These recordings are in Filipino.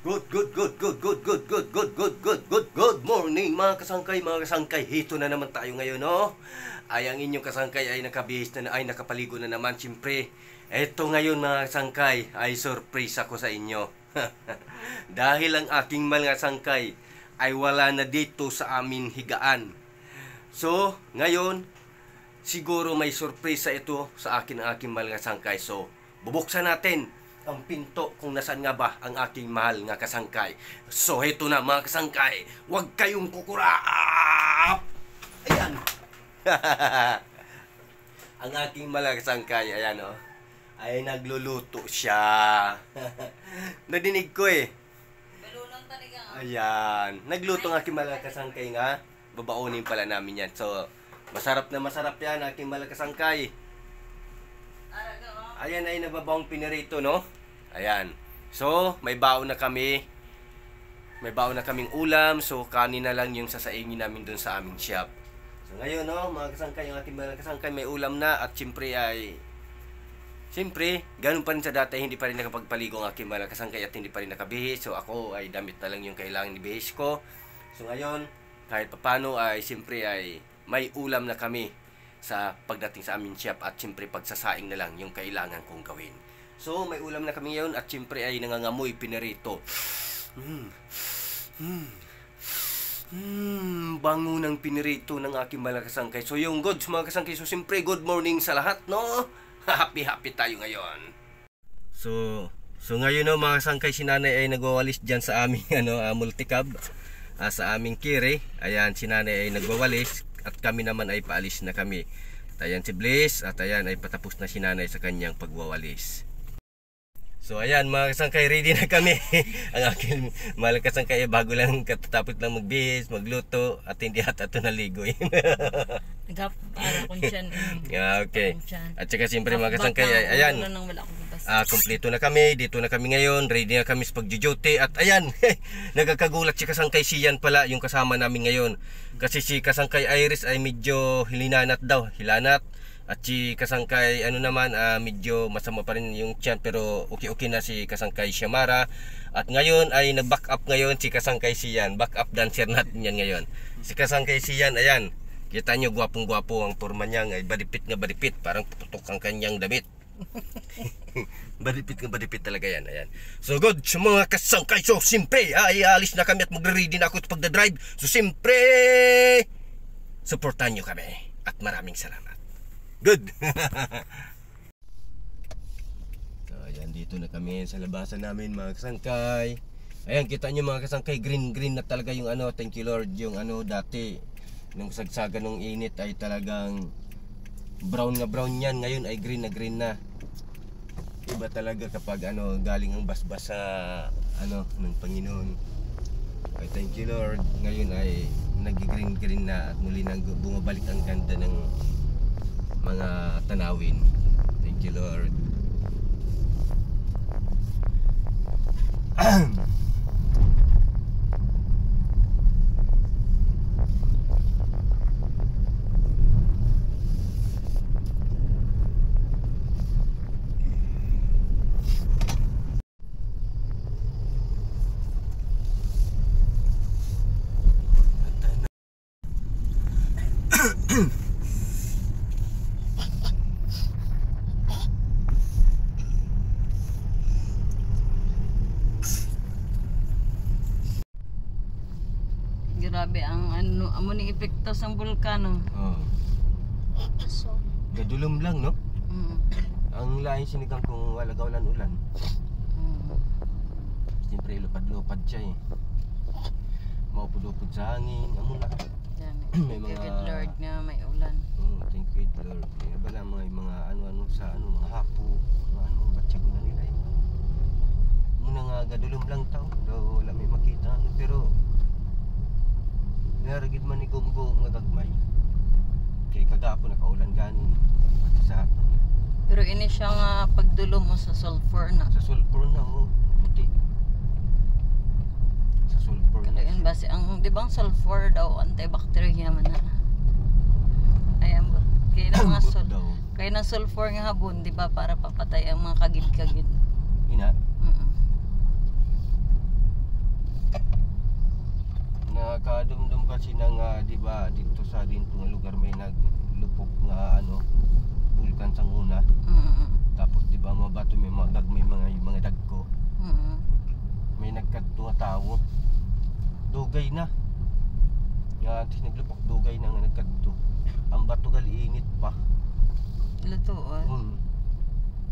Good morning mga kasangkay, Hito na naman tayo ngayon, no? Ay ang inyong kasangkay ay nakabihis na, ay nakapaligo na naman. Siyempre, eto ngayon mga kasangkay ay surprise ako sa inyo. Dahil ang aking mga kasangkay ay wala na dito sa aming higaan. So, ngayon, siguro may surprise ito sa akin ang aking mga kasangkay. So, bubuksan natin ang pinto kung nasaan nga ba ang aking mahal nga kasangkay. So, heto na mga kasangkay. Huwag kayong kukurap! Ayan. Ang aking mahal nga kasangkay, ayan o. Ay nagluluto siya. Nadinig ko eh. Ayan. Nagluto ang aking mahal nga kasangkay nga. Babaunin pala namin yan. So, masarap na masarap yan aking mahal nga kasangkay. Ayan ay nababaong pinirito, no? Ayan. So, may baon na kami. May baon na kaming ulam. So, kanin na lang yung sasaingin namin dun sa aming shop. So, ngayon, no, mga kasangkay, yung ating mga kasangkay, may ulam na. At siyempre ganun pa rin sa dati, hindi pa rin nakapagpaligo ang aking mga kasangkay at hindi pa rin nakabihis. So, ako ay damit na lang yung kailangan ibihis ko. So, ngayon, kahit papano ay siyempre ay may ulam na kami sa pagdating sa aming shop at siyempre pagsasaing na lang yung kailangan kong gawin. So may ulam na kami ngayon at siyempre ay nangangamoy pinarito. Bango ng pinarito ng aking mga kasangkay. So yung goods mga kasangkay, so siyempre good morning sa lahat, no? Happy tayo ngayon. So ngayon, no, mga kasangkay, si nanay ay nagwawalis dyan sa aming multicab, sa aming kiri. Ayan, si nanay ay nagwawalis at kami naman ay paalis na kami. At ayan si Bliss at ayan ay patapos na si nanay sa kanyang pagwawalis. So ayan mga kasangkay, ready na kami. Ang aking mahal kasangkay bago lang katatapos lang magbihis, magluto at hindi ata ito naligo. Nagpapara ko dyan. Okay. At saka siyempre mga kasangkay, ayan, kompleto na kami, dito na kami ngayon, ready na kami sa pag-duty. At ayan, nagkakagulat si kasangkay Sian pala yung kasama namin ngayon. Kasi si kasangkay Iris ay medyo hilinat. At si kasangkay naman, medyo masama pa rin yung tiyan, pero okay na si kasangkay Shamara. At ngayon ay nag-back up ngayon si kasangkay Sian. Back up dancer natin yan ngayon. Si kasangkay Sian, ayan, kita nyo gwapong-gwapo ang forma niya, ay badipit, parang puputok ang kanyang damit. badipit talaga yan. Ayan. So good, so mga kasangkay, so simpre ay alis na kami at magre-ready na ako sa pagdadrive. So simpre supportan nyo kami at maraming salamat. Good. So ayan, dito na kami sa labasan namin mga kasangkay. Ayan, kita nyo mga kasangkay, green na talaga yung thank you Lord, yung dati nung sagsagan ng init ay talagang brown yan, ngayon ay green na. Iba talaga kapag galing ang basbas sa ng Panginoon. Ay thank you Lord, ngayon ay nag-green na at muli nang bumabalik ang ganda ng mga tanawin. Thank you Lord. Grabe ang amuning epekto sa bulkano. So, gadulom lang, no? Ang lain sinigang kung wala ulan. Siyempre lupad siya eh. Maupod-upod sa hangin, amuna. May mga thank you Lord na may ulan. Thank you Lord. Bala mga ano sa mga hapo, batsag na nila eh. Muna nga gadulom lang tao, daw wala may makita pero naragid man ni Gumgo nga gagmay. Kay kagapon nakaulan gani pati sa hapon. Pero ini siya nga pagdulom mo sa sulfur na. Sa sulfur na puti. Sa sulfur. Kaya base ang di bang sulfur daw antibacterial man na. Ayan ba? Kaya ng mga kaya ng sulfur nga habon, di ba, para papatay ang mga kagid-kagid. Ina. dugay na. Nga antes naglupak dugay na nga nagkadto. Ang bato gali init pa. Lutuon.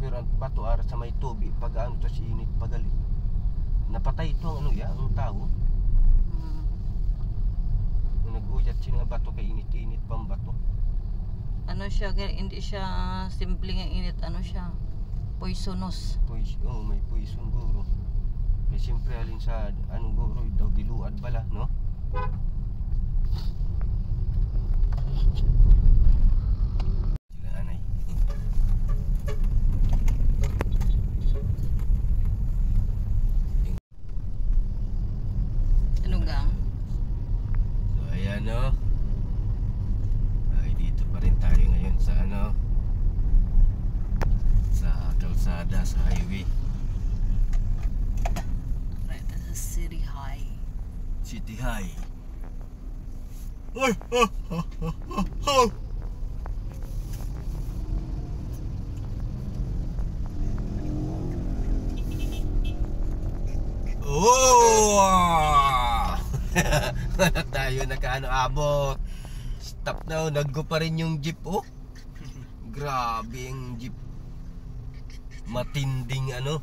Pero ang bato ara sa may tubi pag ano to si init pa gali. Napatay ito ang ano ya, ang tao. Nag-uyat siya nga bato kay init-init pang bato. Ano siya, hindi siya simpleng init, ano siya, poisonous. May poison guro. Eh siyempre alin sa anong guro daw biluad bala, no? Sila anay. Ano gang? So ayan, no? Ay dito pa rin tayo ngayon sa ano, sa kalsada, sa highway. Right, that's a city high. City High. Oh! Wala tayo nakaano abot. Stop na, naggo pa rin yung jeep, oh. Grabe yung jeep. Matinding ano.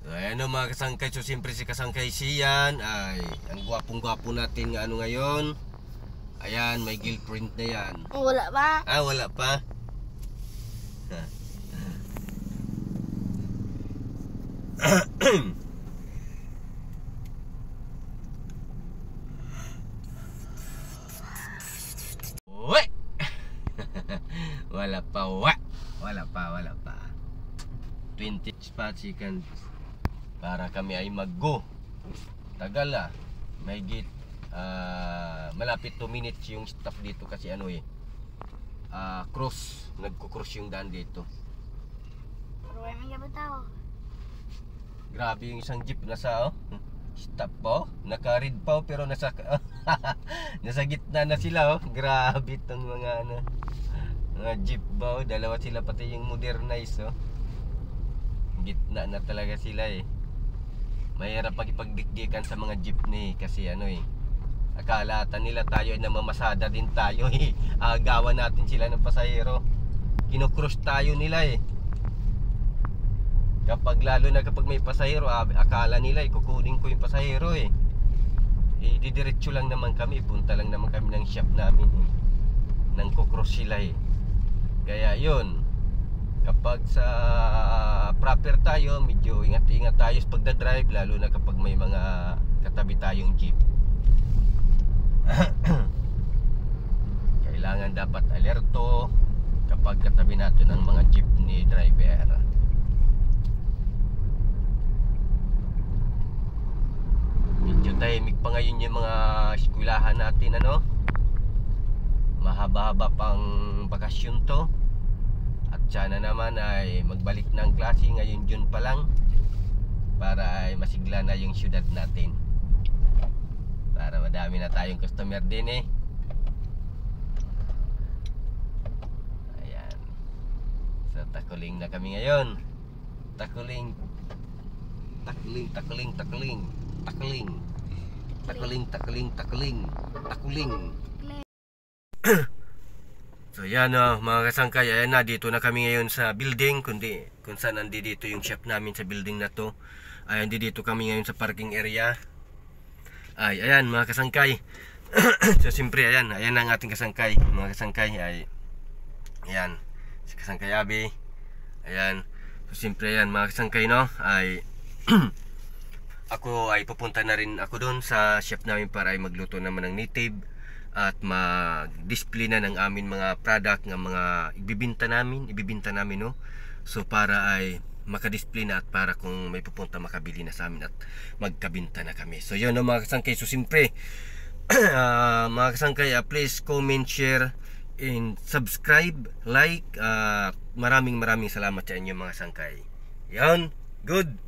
Ayan o mga kasangkay, so siyempre si kasangkay siyan ay ang gwapong-gwapo natin nga ano ngayon. Ayan, may girlfriend na yan. Wala pa. Ah, wala pa. Uwe! Wala pa, wala pa. 20 seconds para kami ay mag-go. Tagal ah. May git malapit 2 minutes yung stop dito kasi ano eh. Cross, nagko-cross yung daan dito. Pero may gabi tao. Grabe yung isang jeep nasa stop po, naka-red pa pero nasa nasa gitna na sila Grabe tong mga ano, mga jeep ba dalawa sila pati yung modernized Gitna na talaga sila eh. Mahirap magipagdikdikan sa mga jeepney kasi ano eh. Akala nila tayo na mamasada din tayo eh. Agawan natin sila ng pasahero. Kinocross tayo nila eh. Lalo na kapag may pasahero, akala nila kukunin ko yung pasahero eh. Didiretso lang naman kami, punta lang naman kami ng shop namin eh. Nang kukross sila eh. Kaya yun, kapag sa proper tayo, medyo ingat-ingat tayo sa pagdadrive, lalo na kapag may mga katabi tayong jeep. Kailangan dapat alerto kapag katabi natin ang mga jeepney driver. Medyo tahimik pa ngayon yung mga eskwelahan natin ano. Mahaba-haba pang bakasyon to. At sana naman ay magbalik ng klase ngayon June pa lang, para ay masigla na yung syudad natin, para madami na tayong customer din eh. Ayan. So takuling na kami ngayon. Takuling. So yan mga kasangkay, ayan na, dito na kami ngayon sa building, kung saan dito yung shop namin sa building na to. Ayan, dito kami ngayon sa parking area. Ay, ayan mga kasangkay. So siyempre ayan ang ating kasangkay, mga kasangkay. Ayan, si kasangkay Abi. Ayan, so siyempre ayan mga kasangkay no, ay ako ay pupunta na rin ako doon sa shop namin para ay magluto naman ng native at mag-display na ng amin mga product ng mga ibibinta namin no. So para ay maka-display na at para kung may pupunta makabili na sa amin at magkabinta na kami. So yun no mga kasangkay, so siyempre mga kasangkay, please comment, share and subscribe, like, maraming salamat sa inyo mga sangkay. Yan, good.